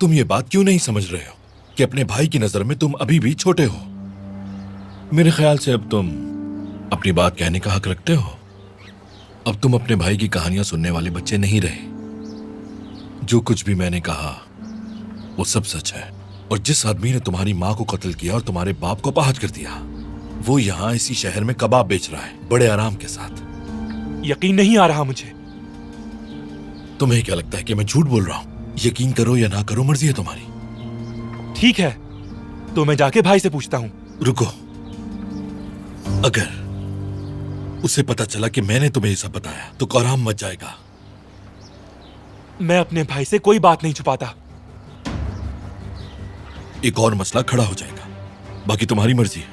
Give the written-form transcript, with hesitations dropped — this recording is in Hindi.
तुम ये बात क्यों नहीं समझ रहे हो कि अपने भाई की नजर में तुम अभी भी छोटे हो? मेरे ख्याल से अब तुम अपनी बात कहने का हक रखते हो। अब तुम अपने भाई की कहानियां सुनने वाले बच्चे नहीं रहे। जो कुछ भी मैंने कहा वो सब सच है। और जिस आदमी ने तुम्हारी माँ को कत्ल किया और तुम्हारे बाप को अपाहज कर दिया, वो यहाँ इसी शहर में कबाब बेच रहा है, बड़े आराम के साथ। यकीन नहीं आ रहा मुझे। तुम्हें क्या लगता है कि मैं झूठ बोल रहा हूँ? यकीन करो या ना करो, मर्जी है तुम्हारी। ठीक है, तो मैं जाके भाई से पूछता हूँ। रुको, अगर उसे पता चला कि मैंने तुम्हें ये सब बताया तो कोहराम मच जाएगा। मैं अपने भाई से कोई बात नहीं छुपाता। एक और मसला खड़ा हो जाएगा। बाकी तुम्हारी मर्जी है।